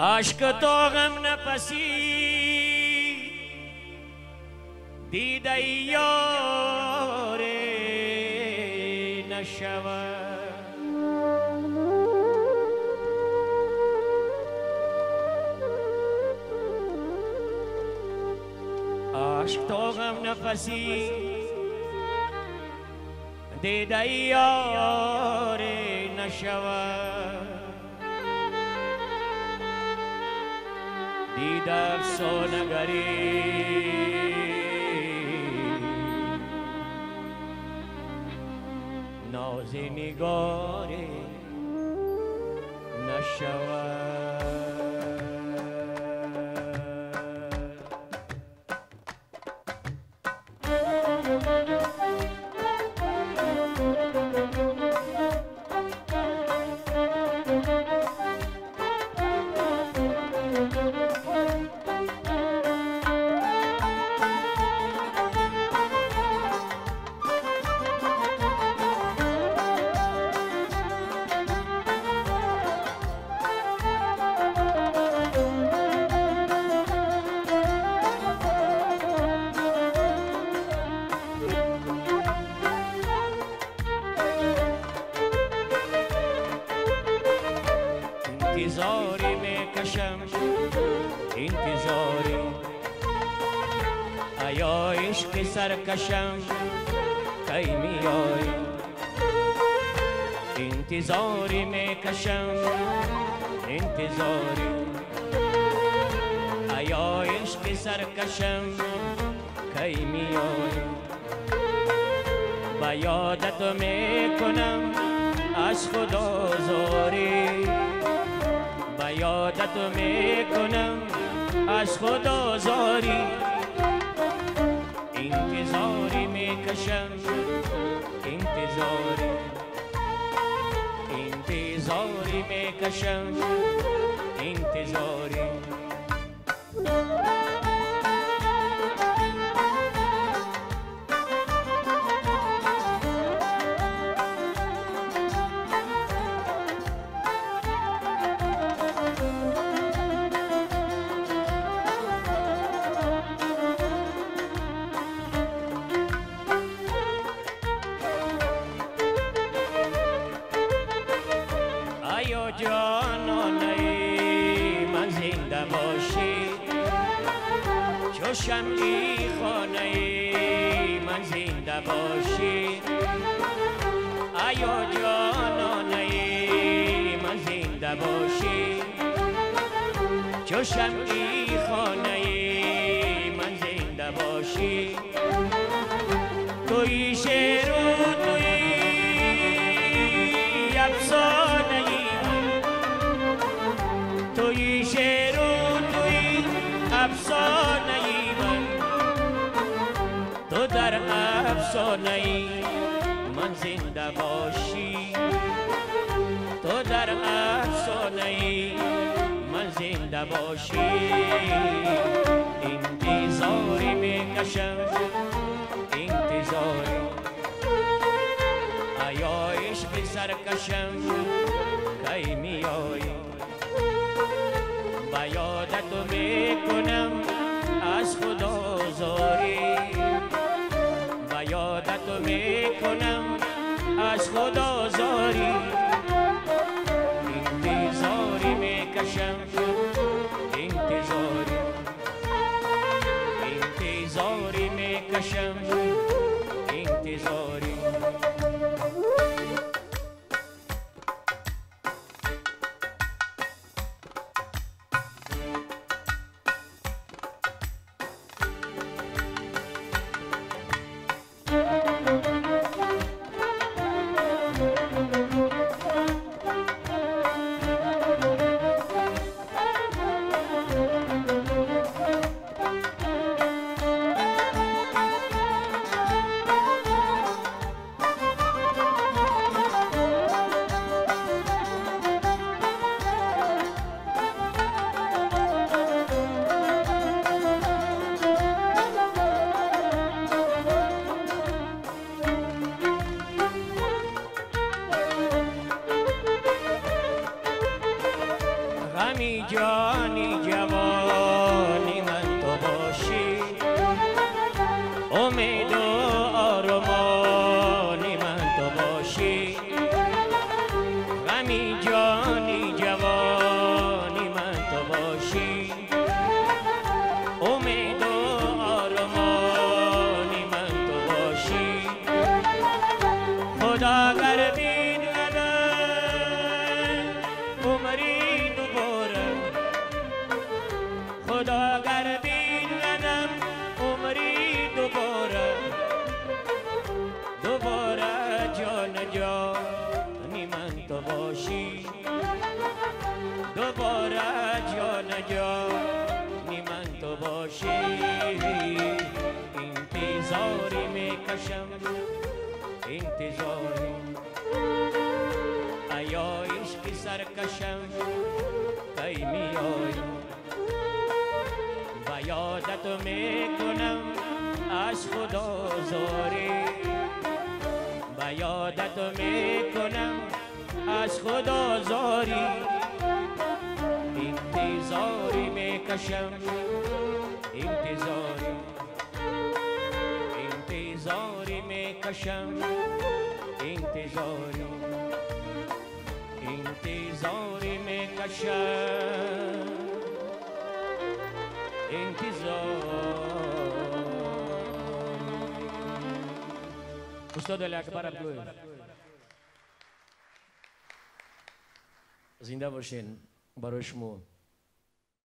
عشق تو غم نفسی دیده یار نشود، عشق تو غم نفسی دیده یار نشود، دیده افسانگری ناز نگار نشود. انتظاری میکشم انتظاری، ایا عشق سرکشم کی میایی، انتظاری میکشم انتظاری، ایا عشق سرکشم کی میایی، با یادت میکنم از خدا زاری، با یادت میکنم از خدا زاری، انتظاری میکشم انتظاری، انتظاری میکشم انتظاری. آیا جانانه من زنده باشی، چو شمعی خانه من زنده باشی، آیا جانانه من زنده باشی، چو شمعی خانه من زنده باشی، توی شعر و توی افسانه، توی شعر و توی افسانه من، تو در افسانه من زنده باشی، تو در افسانه من زنده باشی، انتظاری میکشم انتظاری، ایا عشق سرکشم کی میایی، با یادت میکنم از خدا زاری، با یادت میکنم از خدا زاری، انتظاری میکشم انتظاری، انتظاری میکشم انتظاری. غمی جانی جوانی من تو باشی امید و آرمانی من تو باشی غمی جانی جوانی من تو باشی امید و آرمانی من تو باشی خدا گر بین عمری دوباره خدا گر بین عمری دوباره جان من تو باشی دوباره جان من تو باشی انتظاری میکشم انتظاری ایا عشق سرکشم کی میایی و یادت میکنم از خدا زاری و یادت میکنم از خدا زاری انتظاری میکشم انتظاری انتظاری میکشم انتظاری انتظاری میکشم انتظار استاد علی اکبر عبدالله زنده باشین برای شما